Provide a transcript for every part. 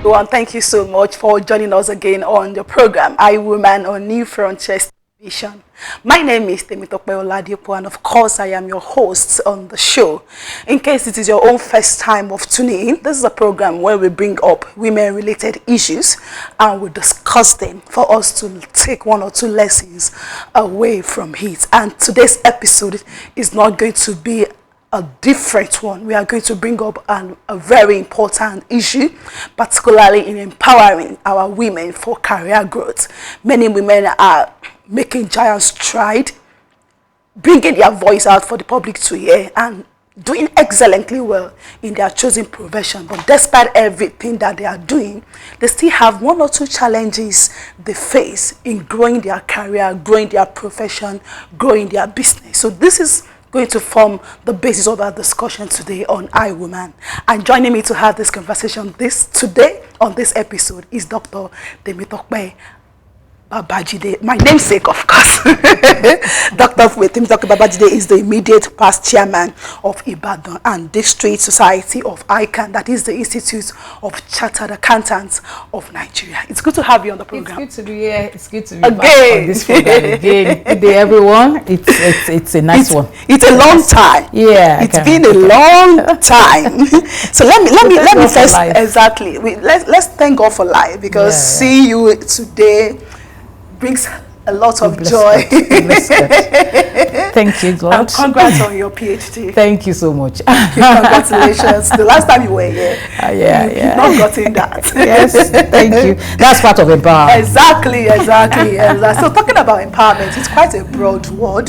And thank you so much for joining us again on the program, I Woman on New Frontiers Television. My name is Temitope Oladipo, and of course I am your host on the show. In case it is your own first time of tuning in, this is a program where we bring up women-related issues and we discuss them for us to take one or two lessons away from it. And today's episode is not going to be a different one. We are going to bring up a very important issue, particularly in empowering our women for career growth. Many women are making giant stride, bringing their voice out for the public to hear and doing excellently well in their chosen profession. But despite everything that they are doing, they still have one or two challenges they face in growing their career, growing their profession, growing their business. So this is going to form the basis of our discussion today on I Woman. And joining me to have this conversation today on this episode is Dr. Temitope Babajide, my namesake, of course. Dr. Babajide is the immediate past chairman of Ibadan and District Society of ICANN, that is the Institute of Chartered Accountants of Nigeria. It's good to have you on the program. It's good to be here. It's good to be back on this program again. Good day, everyone. It's a nice one. It's a long time. Yeah, it's been a long time. So let me first exactly. Let's thank God for life, because see you today brings a lot of joy. Thank you, God. And congrats on your PhD. Thank you so much. Congratulations. The last time you were here, you've not gotten that. Yes, thank you. That's part of empowerment. Exactly. So talking about empowerment, it's quite a broad word.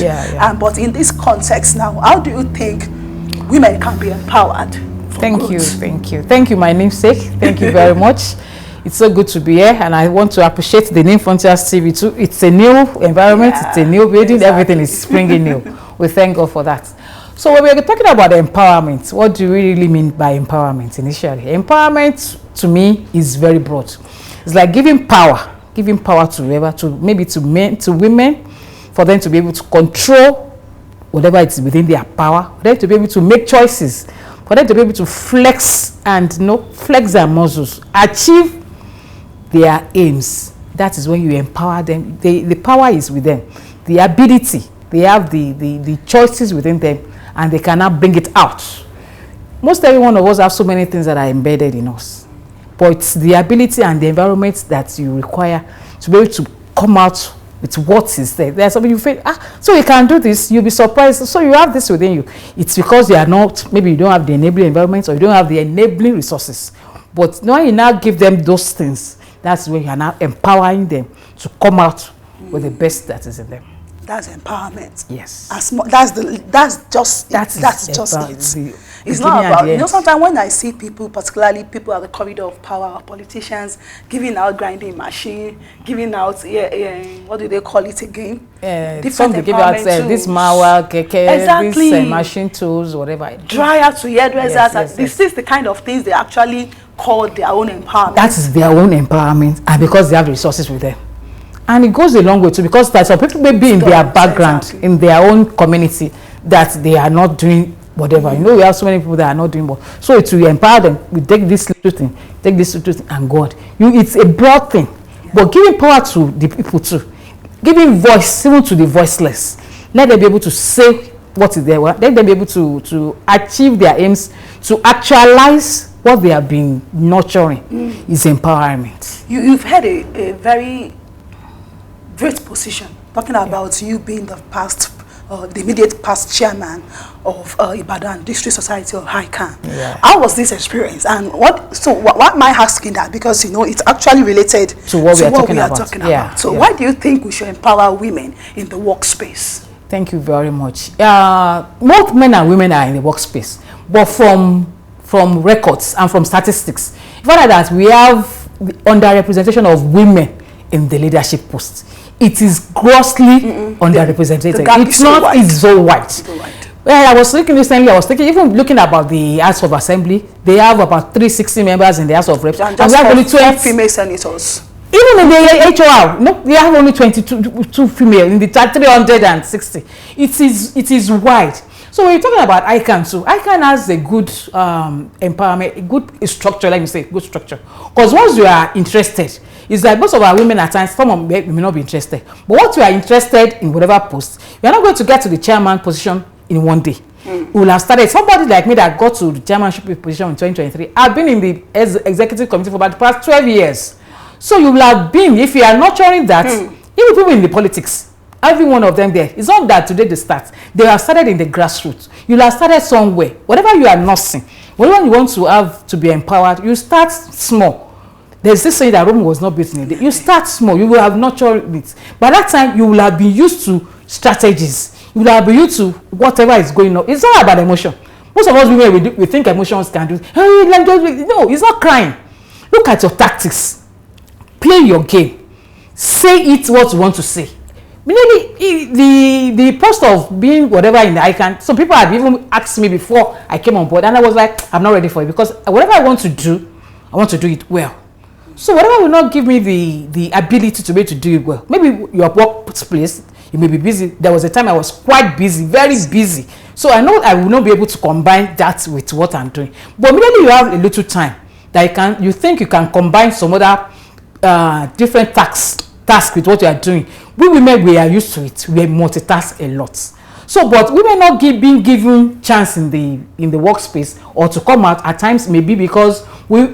But in this context now, how do you think women can be empowered? Thank you, my namesake. Thank you very much. It's so good to be here, and I want to appreciate the New Frontiers TV too. It's a new environment, it's a new building, everything is springing new. We thank God for that. So when we're talking about empowerment, what do we really mean by empowerment initially? Empowerment to me is very broad. It's like giving power to whoever, to men, to women, for them to be able to control whatever is within their power, for them to be able to make choices, for them to be able to flex their muscles, achieve their aims. That is when you empower them. The power is with them, the ability, they have the choices within them, and they cannot bring it out. Most every one of us have so many things that are embedded in us, but it's the ability and the environment that you require to be able to come out with what is there. There's something you feel, so you can do this, you'll be surprised. So you have this within you. It's because you are not, maybe you don't have the enabling environment, or you don't have the enabling resources. But now you now give them those things. That's when you are now empowering them to come out with the best that is in them. That's empowerment. Yes. That's just it. It's not about, sometimes when I see people, particularly people at the corridor of power, politicians, giving out grinding machine, giving out, what do they call it again? Different give out this mawa, keke, this machine tools, whatever. Dryer to hairdressers. This is the kind of things they actually call their own empowerment. That is their own empowerment, and because they have resources with them. And it goes a long way too, because there's some people maybe in their background, in their own community, that they are not doing whatever. We have so many people that are not doing more. So it's to empower them. We take this little thing, and God. It's a broad thing. But giving power to the people too, giving voice even to the voiceless. Let them be able to say what is there. Let them be able to achieve their aims, to actualize what they have been nurturing is empowerment. You've had a very great position, talking about you being the immediate past chairman of Ibadan District Society of ICANN. How was this experience? And why am I asking that? Because it's actually related to what we are talking about. So why do you think we should empower women in the workspace? Thank you very much. Both men and women are in the workspace, but from records and from statistics, you find that we have the underrepresentation of women in the leadership posts. It is grossly underrepresented. It's so wide. Well, I was looking recently, even looking about the House of Assembly, they have about 360 members in the House of Reps. And we have only 20 female senators. Even in the HOR, they have only 22 female in the 360. It is wide. So when you're talking about ICANN too, ICANN has a good empowerment, a good structure, let me say, good structure. Because once you are interested, it's like most of our women at times, some of them may not be interested. But once you are interested in whatever post, you're not going to get to the chairman position in one day. You will have started. Somebody like me that got to the chairmanship position in 2023, I've been in the executive committee for about the past 12 years. So you will have been, if you are nurturing that, even people in the politics, every one of them there, it's not that today they start. They have started in the grassroots. You will have started somewhere. Whatever you are nursing, whatever you want to have to be empowered, you start small. There's this saying that Rome was not built in a day. You start small, you will have nurtured it. By that time, you will have been used to strategies. You will have been used to whatever is going on. It's not about emotion. Most of us women, we think emotions can do. Hey, no, it's not crime. Look at your tactics. Play your game. Say it what you want to say. Maybe the post of being whatever in the ICANN, some people had even asked me before I came on board, and I was like, I'm not ready for it, because whatever I want to do it well. So whatever will not give me the ability to be able to do it well. Maybe your workplace, you may be busy. There was a time I was quite busy, very busy. So I know I will not be able to combine that with what I'm doing. But immediately you have a little time that you think you can combine some other different tasks with what you are doing. We women, we are used to it. We multitask a lot. So, but women not being given chance in the workspace or to come out at times, maybe because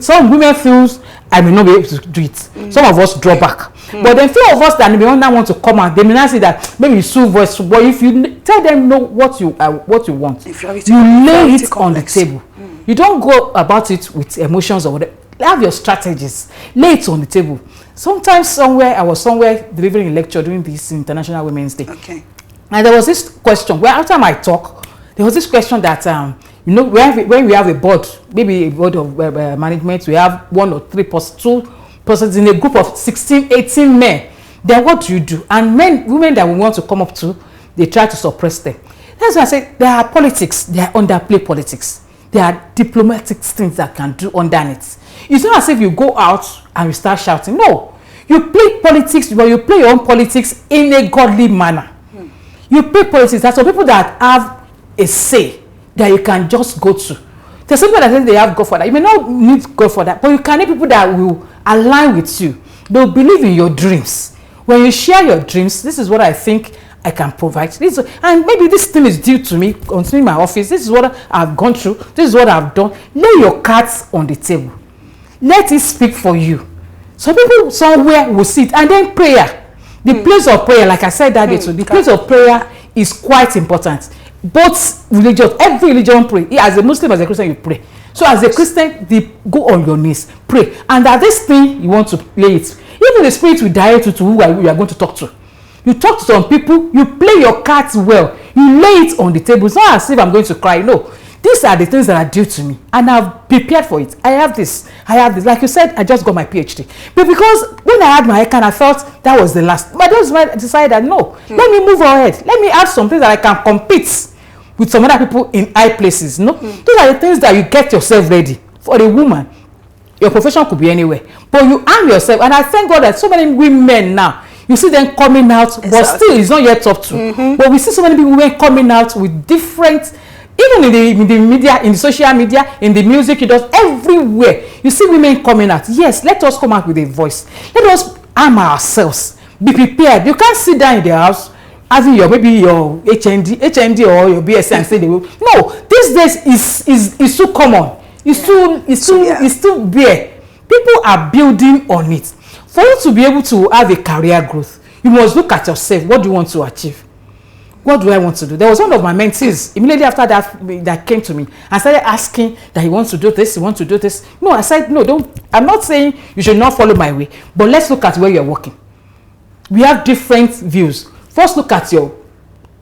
some women feels I may not be able to do it. Some of us draw back. But then few of us that may not want to come out, they may not say that maybe it's too voice. But if you tell them know what you want, you lay it on the table. You don't go about it with emotions or whatever. Have your strategies. Lay it on the table. Sometimes I was somewhere delivering a lecture during this International Women's Day. Okay. And there was this question where after my talk, there was this question that when we have a board, maybe a board of management, we have 1 or 2 persons in a group of 16, 18 men. Then what do you do? And women that we want to come up to, they try to suppress them. That's why I say there are politics, there are underplay politics. There are diplomatic things that can do underneath. It's not as if you go out and you start shouting. No, you play politics, but you play your own politics in a godly manner. You play politics. There are some people that have a say that you can just go to. There's some people that think they have God for that. You may not need God for that, but you can need people that will align with you. They'll believe in your dreams. When you share your dreams, this is what I think I can provide. And maybe this thing is due to me, concerning my office. This is what I've gone through. This is what I've done. Lay your cards on the table. Let it speak for you. Some people somewhere will sit, and then prayer. The place of prayer, like I said that day too, the place of prayer is quite important. Both religions, every religion pray. As a Muslim, as a Christian, you pray. So as a Christian, go on your knees, pray. And that this thing, you want to lay it. Even the spirit will direct you to who you are going to talk to. You talk to some people, you play your cards well. You lay it on the table. It's not as if I'm going to cry. No. These are the things that are due to me, and I've prepared for it. I have this. Like you said, I just got my PhD. But because when I had my ICANN, I thought that was the last. But that's why I decided that no, let me move ahead. Let me add something that I can compete with some other people in high places. No, those are the things that you get yourself ready. For a woman, your profession could be anywhere, but you arm yourself. And I thank God that so many women now, you see them coming out, exactly. But still it's not yet up to. But we see so many women coming out with different. Even in the media, in the social media, in the music, it does everywhere. You see women coming out. Yes, let us come out with a voice. Let us arm ourselves. Be prepared. You can't sit down in the house having maybe your HND or your BSc and say they will. No, these days is too common. It's too bare. People are building on it. For you to be able to have a career growth, you must look at yourself. What do you want to achieve? What do I want to do? There was one of my mentees immediately after that came to me and started asking that he wants to do this, he wants to do this. No, I said, no, don't. I'm not saying you should not follow my way, but let's look at where you're working. We have different views. First, look at your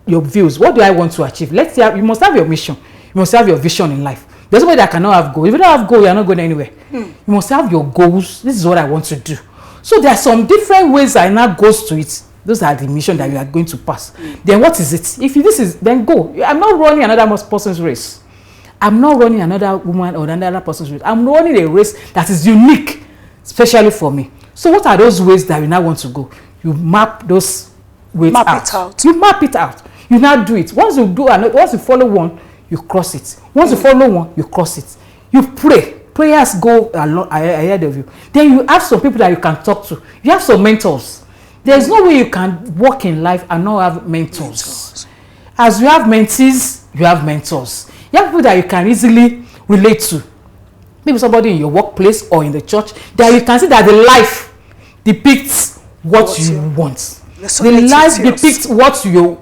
views. What do I want to achieve? You must have your mission. You must have your vision in life. There's nobody that cannot have goals. If you don't have goals, you're not going anywhere. You must have your goals. This is what I want to do. So there are some different ways that now goes to it. Those are the mission that you are going to pass. Then what is it? If this is, then go. I'm not running another person's race. I'm not running another woman or another person's race. I'm running a race that is unique, especially for me. So what are those ways that you now want to go? You map those ways out. You map it out. You now do it. Once you follow one, you cross it. Once you follow one, you cross it. You pray. Prayers go along ahead of you. Then you have some people that you can talk to. You have some mentors. There's no way you can walk in life and not have mentors. As you have mentees, you have mentors. You have people that you can easily relate to. Maybe somebody in your workplace or in the church, that you can see that the life depicts what you want. The life depicts what you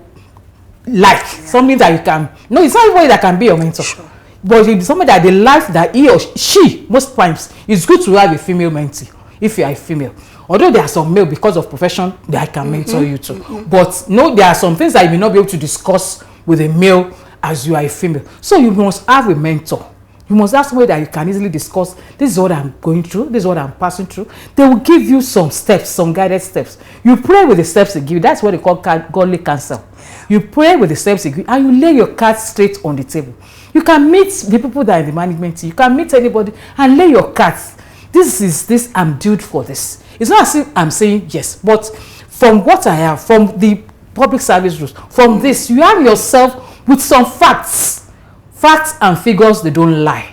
like. Something that you can. No, it's not everybody that can be your mentor. Sure. But it's something that the life that he or she, most times, it's good to have a female mentee if you are a female. Although there are some male, because of profession, that I can mentor you to. But no, there are some things that you may not be able to discuss with a male as you are a female. So you must have a mentor. You must have somebody that you can easily discuss. This is what I'm going through. This is what I'm passing through. They will give you some steps, some guided steps. You pray with the steps they give you. That's what they call godly counsel. You pray with the steps they give you, and you lay your cards straight on the table. You can meet the people that are in the management team. You can meet anybody and lay your cards. This, I'm due for this. It's not as if I'm saying yes, but from what I have, from the public service rules, from this, you have yourself with some facts. Facts and figures, they don't lie.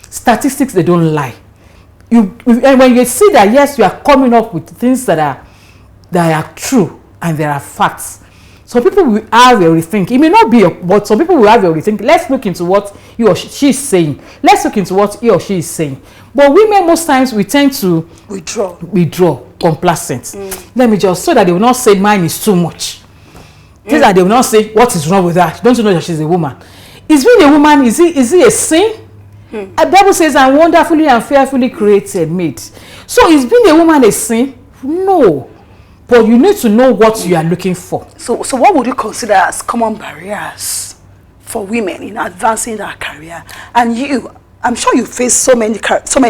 Statistics, they don't lie. And when you see that, yes, you are coming up with things that are true and there are facts. Some people will have a rethink. It may not be, but some people will have a rethink. Let's look into what he or she is saying. Let's look into what he or she is saying. But women, most times, we tend to withdraw, complacent. Let me just, so that they will not say mine is too much. So that they will not say what is wrong with her. Don't you know that she's a woman? Is being a woman, is it a sin? The Bible says, I'm wonderfully and fearfully created, made. So is being a woman a sin? No. But you need to know what you are looking for. So what would you consider as common barriers for women in advancing their career? And you, I'm sure you face so many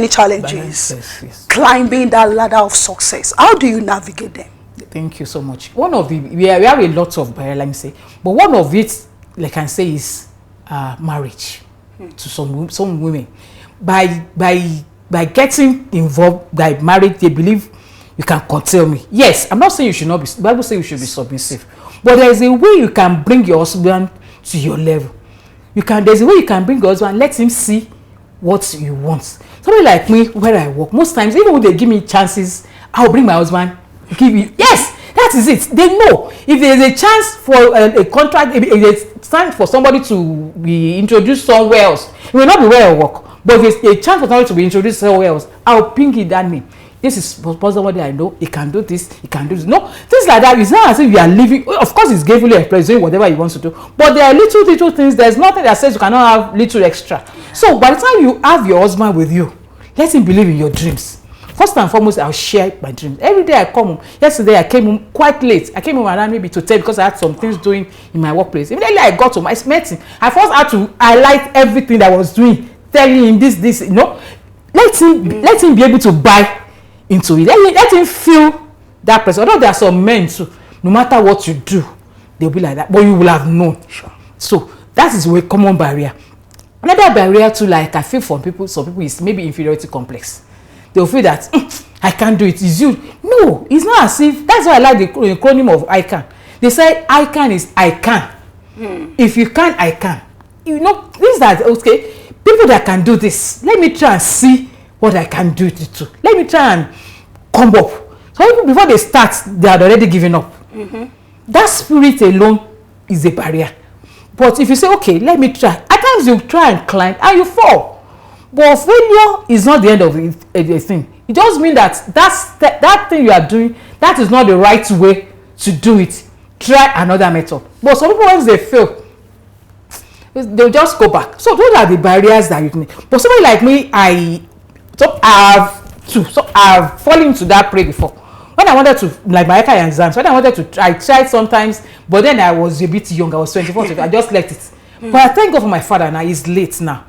challenges, yes. Climbing that ladder of success. How do you navigate them? Thank you so much. We have a lot of barriers, let me say. But one of it, like I say, is marriage to some women. By getting involved, by marriage, they believe you can curtail me. Yes, I'm not saying you should not be. The Bible says you should be submissive. But there is a way you can bring your husband to your level. There's a way you can bring your husband and let him see what you want. Somebody like me, where I work, most times, even when they give me chances, I'll bring my husband. Yes, that is it. They know if there is a chance for a contract, if it's time for somebody to be introduced somewhere else, it may not be where I work, but if there's a chance for somebody to be introduced somewhere else, I'll ping it that name. This is somebody I know. He can do this. He can do this. No, things like that. It's not as if you are living. Of course, it's gainfully expressed, doing whatever he wants to do. But there are little things. There's nothing that says you cannot have little extra. So by the time you have your husband with you, let him believe in your dreams. First and foremost, I'll share my dreams. Every day I come home. Yesterday I came home quite late. I came home around maybe to 10 because I had some things doing in my workplace. Immediately I got home, I met him. I first had to highlight everything that I was doing, telling him this. You know, let him be able to buy into it. Let him feel that person. Although there are some men too, no matter what you do, they'll be like that. But you will have known. Sure. So that is a common barrier. Another barrier too, like I feel for some people is maybe inferiority complex. They'll feel that I can't do it. It's you. No, it's not as if. That's why I like the acronym of I can. They say I can is I can. If you can, I can. You know, this that okay. People that can do this, let me try and see what I can do it to. Let me try and come up. So people, before they start, they are already giving up. That spirit alone is a barrier. But if you say, okay, let me try. At times you try and climb and you fall. But failure is not the end of the thing. It just means that thing you are doing, that is not the right way to do it. Try another method. But some people, once they fail, they'll just go back. So those are the barriers that you need. But somebody like me, I've fallen into that prey before. When I wanted to, like my ECA exams, I tried sometimes, but then I was a bit young. I was 24, so I just left it. But I thank God for my father now. He's late now.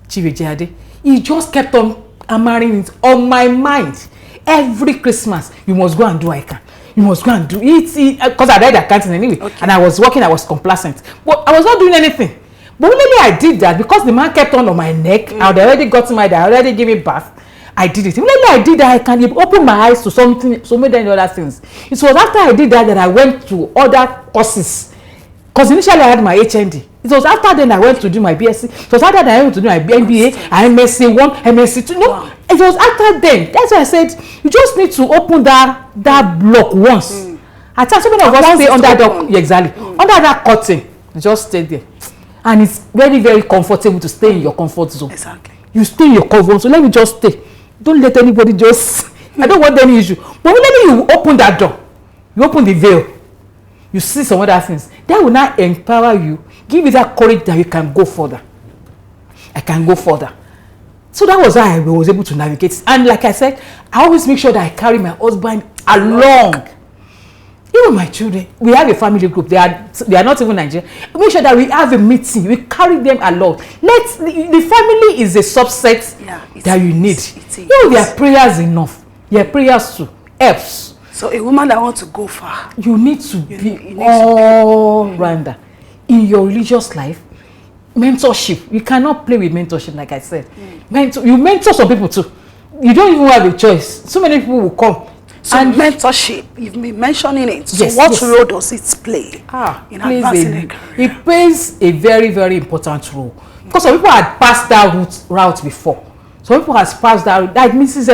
Chief Ejade. He just kept on hammering it on my mind. Every Christmas, you must go and do ICAN. You must go and do it. Because I read accounting anyway. Okay. And I was working, I was complacent. But I was not doing anything. But maybe I did that because the man kept on my neck. I had already got my dad, already gave me bath. I did it. Maybe I did that, I can open my eyes to something, so many other things. It was after I did that I went to other courses Because initially I had my HND. It was after then I went to do my BSc. It was after then I went to do my MBA, MSc 1, MSc 2. No, it was after then. That's why I said you just need to open that block once. At times, so many of us stay under that, exactly, under that curtain. You just stay there. And it's very, very comfortable to stay in your comfort zone. Exactly. You stay in your comfort zone. Let me just stay. Don't let anybody just, I don't want any issue. But when you open that door, you open the veil, you see some other things, that will now empower you, give you that courage that you can go further. I can go further. So that was how I was able to navigate. And like I said, I always make sure that I carry my husband along. Even my children, we have a family group. They are not even Nigerian. Make sure that we have a meeting. We carry them along. The family is a subset that you need. You know, their prayers enough. Their prayers too helps. So a woman that wants to go far, you need to be all-rounder in your religious life. Mentorship. You cannot play with mentorship, like I said. You mentor some people too. You don't even have a choice. So many people will come. So and mentorship, you've been mentioning it. So what role does it play in advancing a career? It plays a very, very important role. Because some people had passed that route before. Some people has passed that route. Like Mrs.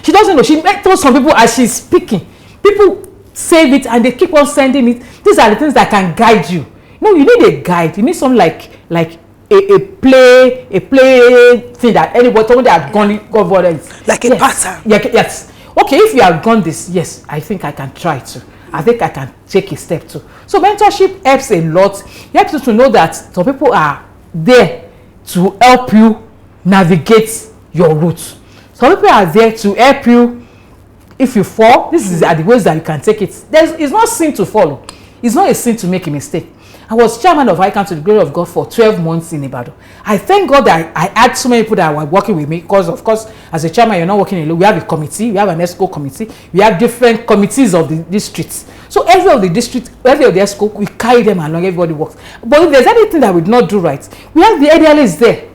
She doesn't know. She mentors some people as she's speaking. People save it and they keep on sending it. These are the things that can guide you. No, you need a guide. You need something like a play thing that anybody, someone that had gone over it. Like a pattern. Yes. Okay, if you have gone this, yes, I think I can try to. I think I can take a step too. So mentorship helps a lot. You have to know that some people are there to help you navigate your route. Some people are there to help you if you fall. This is the ways that you can take it. It's not sin to follow. It's not a sin to make a mistake. I was chairman of ICANN to the glory of God for 12 months in Ibadan. I thank God that I had so many people that were working with me because, of course, as a chairman, you're not working alone. We have a committee. We have an ESCO committee. We have different committees of the districts. So every of the districts, every of the ESCO, we carry them along. Everybody works. But if there's anything that we do not do right, we have the ADLs there.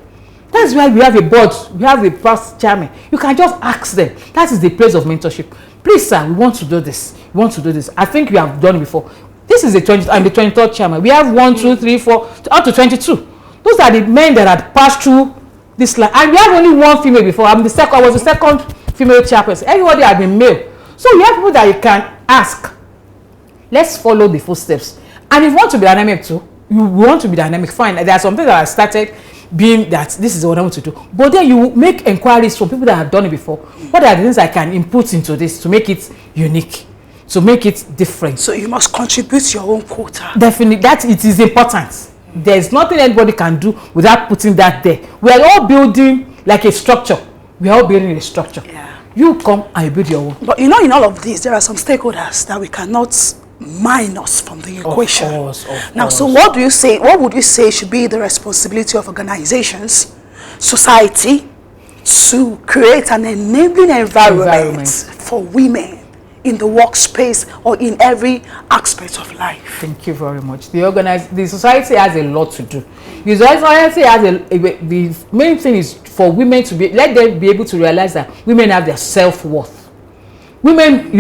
That's why we have a board. We have a past chairman. You can just ask them. That is the place of mentorship. Please, sir, we want to do this. We want to do this. I think we have done it before. This is I'm the 23rd chairman. We have 1, 2, 3, 4, up to 22. Those are the men that had passed through this line. And we have only one female before. I was the second female chairperson. Everybody had been male. So you have people that you can ask. Let's follow the footsteps. And if you want to be dynamic too, you want to be dynamic, fine. There are some things that I started being that this is what I want to do. But then you make inquiries from people that have done it before. What are the things I can input into this to make it unique? To make it different. So you must contribute your own quota. Definitely, that it is important. There's nothing anybody can do without putting that there. We are all building like a structure. We are all building a structure. Yeah. You come and you build your own. But you know, in all of this, there are some stakeholders that we cannot minus from the equation. Of course. Now, so what would you say should be the responsibility of organizations, society, to create an enabling environment for women in the workspace or in every aspect of life? Thank you very much. The society has a lot to do. The society has the main thing is for women to let them be able to realize that women have their self-worth. Women,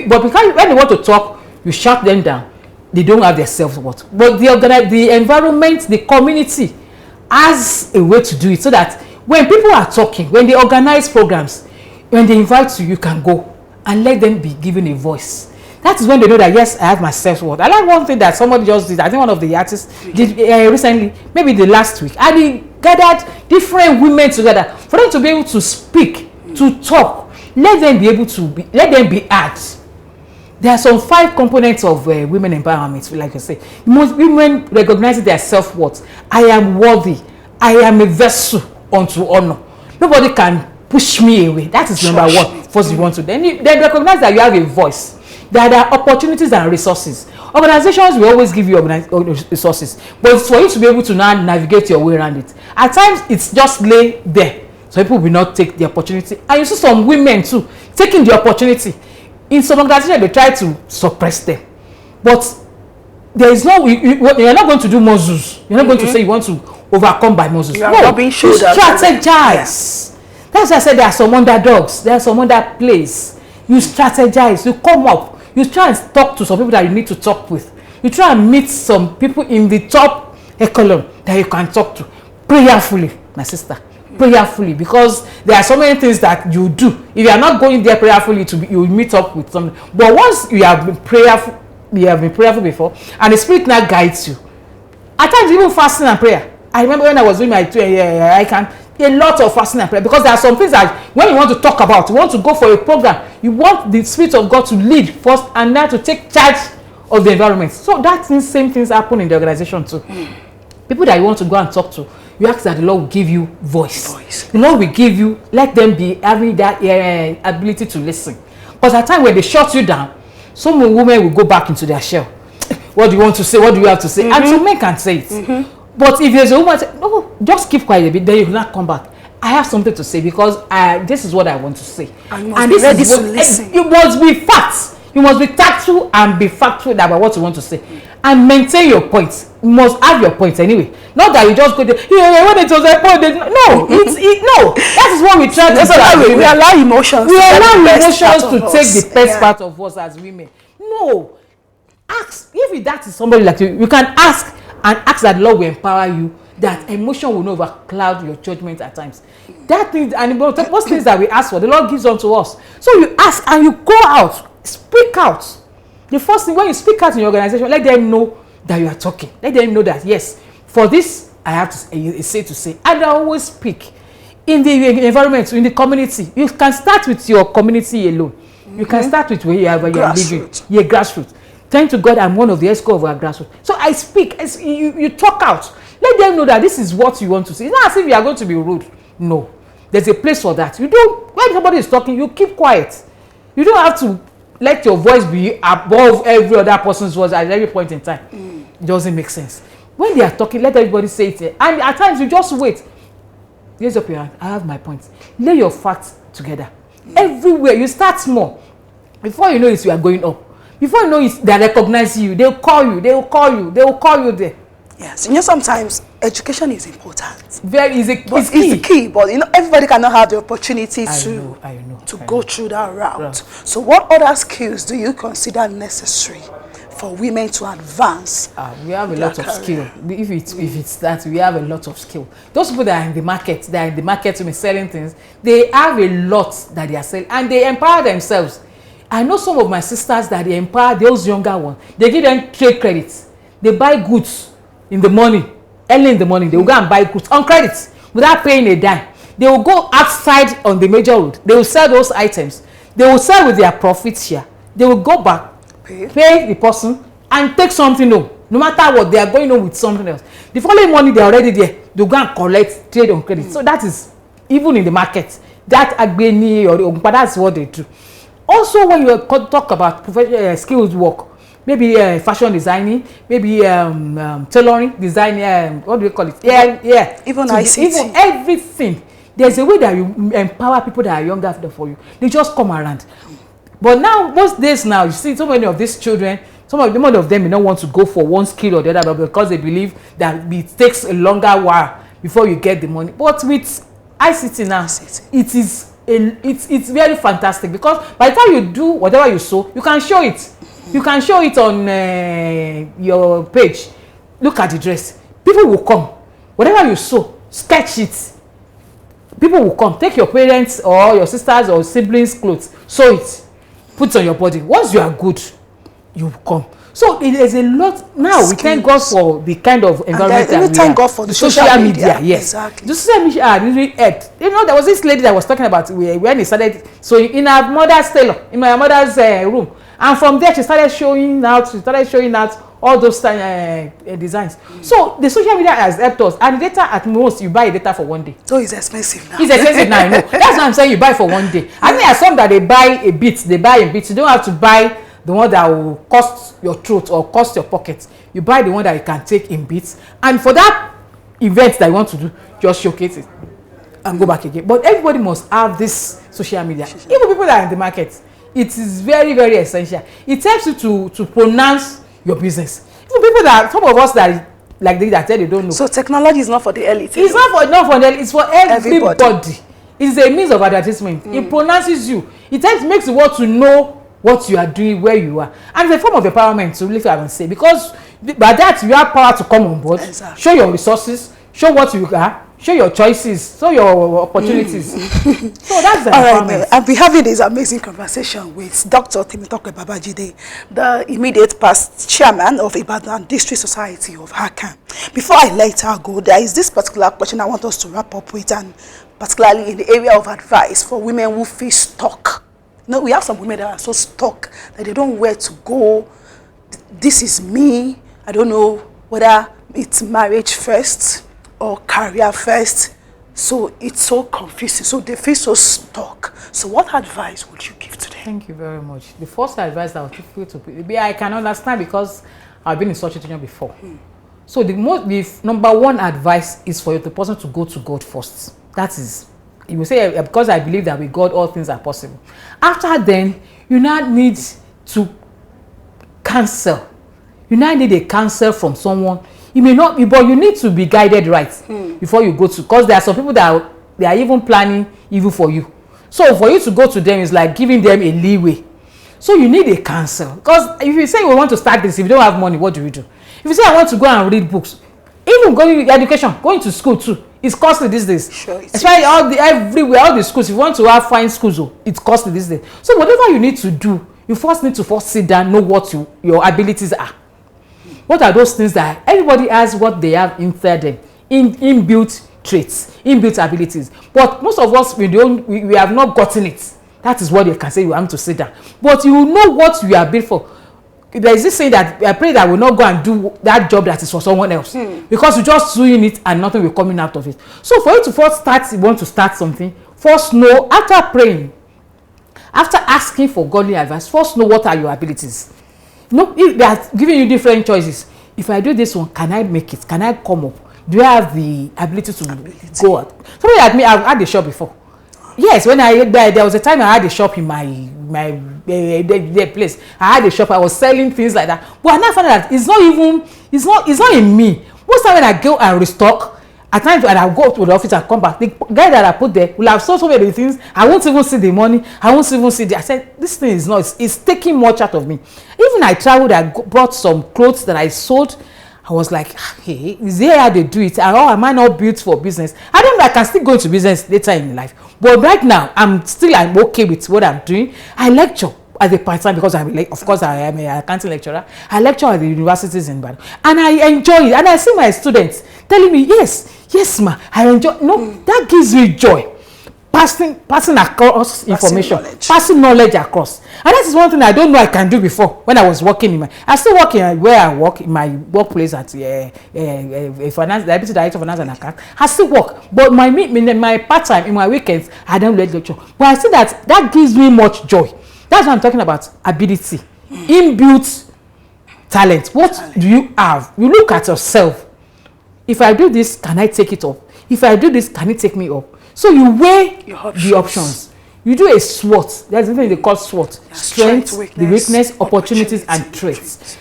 but because when they want to talk, you shut them down. They don't have their self-worth. But the environment, the community has a way to do it so that when people are talking, when they organize programs, when they invite you, you can go and let them be given a voice. That is when they know that, yes, I have my self-worth. I like one thing that somebody just did. I think one of the artists did recently, maybe the last week. And he gathered different women together for them to be able to speak, to talk. Let them be able to let them be heard. There are some 5 components of women empowerment, like I say. Most women recognize their self-worth. I am worthy. I am a vessel unto honor. Nobody can push me away. That is number one. First, you want to. Then recognize that you have a voice. There are opportunities and resources. Organizations will always give you resources, but for you to be able to now navigate your way around it. At times, it's just lay there, so people will not take the opportunity. And you see some women too taking the opportunity. In some organizations, they try to suppress them, but there is no. You're not going to do Moses. You're not going to say you want to overcome by Moses. You are not being showed. You strategize. That's why I said there are some underdogs. There are some other plays. You strategize. You come up. You try and talk to some people that you need to talk with. You try and meet some people in the top echelon that you can talk to prayerfully, my sister. Prayerfully, because there are so many things that you do. If you are not going there prayerfully, you will meet up with something. But once you have been prayerful before, and the Spirit now guides you. At times, even fasting and prayer. I remember when I was doing my a lot of fasting and prayer, because there are some things that when you want to talk about, you want to go for a program, you want the Spirit of God to lead first, and now to take charge of the environment. So that same things happen in the organization too. People that you want to go and talk to, you ask that the Lord will give you voice. The Lord will give you, let them be having that ability to listen. Because at times when they shut you down, some women will go back into their shell. What do you want to say? What do you have to say? And some men can say it. But if there's a woman say, no, just keep quiet a bit, then you will not come back. I have something to say, because this is what I want to say. And this ready to listen. You must be facts. You must be tactful and be factual about what you want to say. And maintain your points. You must have your points anyway. Not that you just go there, when it was a point, no, no. That is what we try to do. We allow emotions. We allow emotions to take the best part of us as women. No. Ask. If that is somebody like you can ask, and ask that the Lord will empower you, that emotion will not overcloud your judgment at times. That thing, and most things that we ask for, the Lord gives unto us. So you ask and you go out, speak out. The first thing, when you speak out in your organization, let them know that you are talking. Let them know that, yes, for this, I have to say. And I always speak. In the environment, in the community, you can start with your community alone. You can start with wherever you are living. Yeah, grassroots. Thank to God, I'm one of the ESCO of our grassroots. So I speak, you talk out. Let them know that this is what you want to say. It's not as if you are going to be rude. No. There's a place for that. When somebody is talking, you keep quiet. You don't have to let your voice be above every other person's voice at every point in time. It doesn't make sense. When they are talking, let everybody say it. And at times, you just wait. Raise up your hand. I have my point. Lay your facts together. Everywhere. You start small. Before you know it, you are going up. Before you know it, they recognize you. They will call you. They will call you there. Yes. Sometimes education is important. Very easy. It's key. But everybody cannot have the opportunity to go through that route. Right. So what other skills do you consider necessary for women to advance? We have a lot of skill. If it's that, we have a lot of skill. Those people that are in the market, to be selling things, they have a lot that they are selling, and they empower themselves. I know some of my sisters that they empower those younger ones. They give them trade credits. They buy goods in the morning, early in the morning. They will go and buy goods on credit without paying a dime. They will go outside on the major road. They will sell those items. They will sell with their profit share. They will go back, pay the person, and take something home. No matter what, they are going home with something else. The following morning, they are already there. They go and collect trade on credit. So that is, even in the market, that agbeni or the that's what they do. Also, when you talk about professional skills work, maybe fashion designing, maybe tailoring, design, what do you call it? Yeah. Even ICT. Even everything. There's a way that you empower people that are younger for you. They just come around. But now, most days now, you see so many of these children, some of them may not want to go for one skill or the other, but because they believe that it takes a longer while before you get the money. But with ICT now, it's very fantastic, because by the time you do whatever you sow, you can show it. You can show it on your page. Look at the dress. People will come. Whatever you sew, sketch it. People will come. Take your parents or your sisters or siblings' clothes, sew it, put it on your body. Once you are good, you will come. So it is a lot. Now we thank God for the kind of environment that we thank God for the social media. Yes, exactly. The social media really helped. There was this lady that was talking about when he started. So in our mother's tailor, in my mother's room, and from there she started showing out all those designs. So the social media has helped us. And data, at most, you buy data for one day. So it's expensive now. It's expensive now, I know. That's what I'm saying, you buy for one day. I think there's some that they buy a bit. You don't have to buy the one that will cost your throat or cost your pocket. You buy the one that you can take in bits. And for that event that you want to do, just showcase it and go back again. But everybody must have this social media. Even people that are in the market, it is very, very essential. It helps you to pronounce your business. Even people that, some of us that like that they don't know. So technology is not for the elite. It's not for the elite. It's for everybody. It's a means of advertisement. It pronounces you. It makes the world to know what you are doing, where you are. And it's a form of empowerment to live, I would say, because by that you have power to come on board, exactly. Show your resources, show what you are, show your choices, show your opportunities. So that's the empowerment. Right, I'll be having this amazing conversation with Dr. Temitope Babajide, the immediate past chairman of Ibadan District Society of HACAN. Before I let her go, there is this particular question I want us to wrap up with, and particularly in the area of advice for women who feel stuck. You know, we have some women that are so stuck that they don't know where to go. This is me. I don't know whether it's marriage first or career first. So it's so confusing. So they feel so stuck. So what advice would you give to them? Thank you very much. The first advice I would give to I can understand because I've been in such a situation before. So the number one advice is for the person to go to God first. That is, you will say, because I believe that with God all things are possible. After then, you now need to counsel. You now need a counsel from someone. You may not be, but you need to be guided right before you go to. Because there are some people that they are even planning even for you. So for you to go to them is like giving them a leeway. So you need a counsel. Because if you say you want to start this, if you don't have money, what do you do? If you say I want to go and read books, even going to education, going to school too, it's costly these days. Sure, especially everywhere, all the schools. If you want to have fine schools, it's costly these days. So whatever you need to do, you first need to sit down, know what your abilities are. What are those things that everybody has? What they have inside them, inbuilt traits, inbuilt abilities. But most of us we have not gotten it. That is what you can say. You have to sit down, but you know what you are built for. There is this saying that I pray that I will not go and do that job that is for someone else, because you're just doing it and nothing will come out of it. So for you to first start, you want to start something, first know, after praying, after asking for godly advice, first know what are your abilities. No, they are giving you different choices. If I do this one, can I make it? Can I come up? Do I have the ability to go out? Somebody like me, I've had a shop before. Yes, when there was a time I had a shop in my place. I had a shop. I was selling things like that. But I now found that it's not in me. Most time when I go and restock, at times when I go to the office and come back, the guy that I put there will have sold so many things. I won't even see the money. I won't even see I said, this thing is not. It's taking much out of me. Even I traveled. I brought some clothes that I sold. I was like, hey, is there how they do it? Am I not built for business? I don't know. I can still go into business later in life. But right now, I'm okay with what I'm doing. I lecture as a part-time because of course I am an accounting lecturer. I lecture at the universities in Ibadan. And I enjoy it. And I see my students telling me, yes, ma, I enjoy. No, that gives me joy. Passing across information, passing knowledge across. And that is one thing I don't know I can do before when I was working I still work where I work in my workplace at finance, deputy director of finance and account. I still work, but my part time in my weekends I don't let lecture. But I see that gives me much joy. That's what I'm talking about. Ability, inbuilt talent. What do you have? You look at yourself. If I do this, can I take it up? If I do this, can it take me up? So you weigh the options. You do a SWOT. There's something they call SWOT. Strength, the weakness, opportunities, and traits.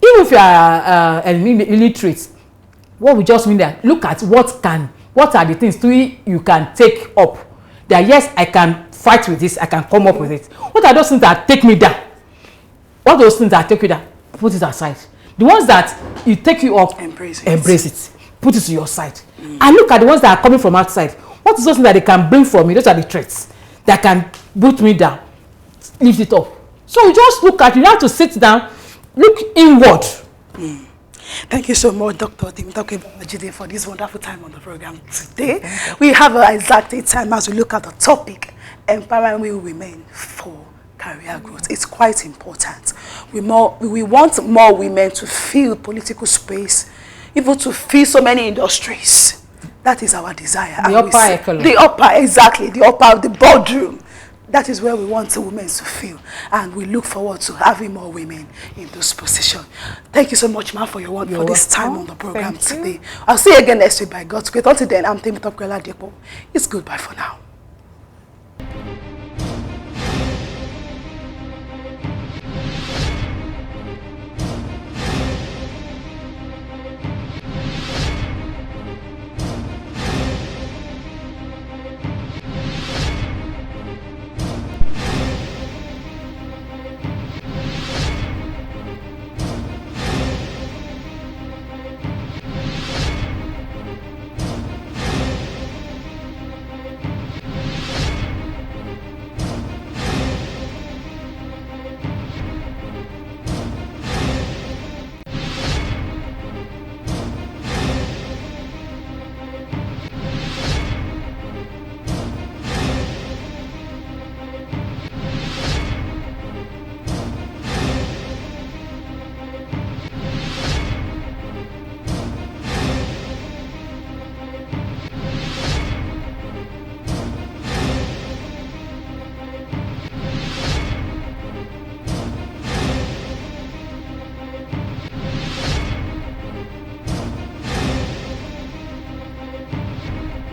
Even if you are an illiterate, what we just mean that look at what are the things you can take up. That yes, I can fight with this, I can come up with it. What are those things that take me down? What are those things that take you down? Put it aside. The ones that you take you up, embrace it. Put it to your side. And look at the ones that are coming from outside. What is those things that they can bring for me? Those are the traits that can put me down, lift it up. So you just look at, you have to sit down, look inward. Thank you so much, Dr. Temitope Babajide, for this wonderful time on the program today. We have an exact time as we look at the topic, empowering women for career growth. It's quite important. We want more women to fill political space, even to fill so many industries. That is our desire. The boardroom. That is where we want the women to feel. And we look forward to having more women in those positions. Thank you so much, ma'am, for this time on the program today. I'll see you again next week by God's grace. Until then, I'm Temitope Oladipo. It's goodbye for now.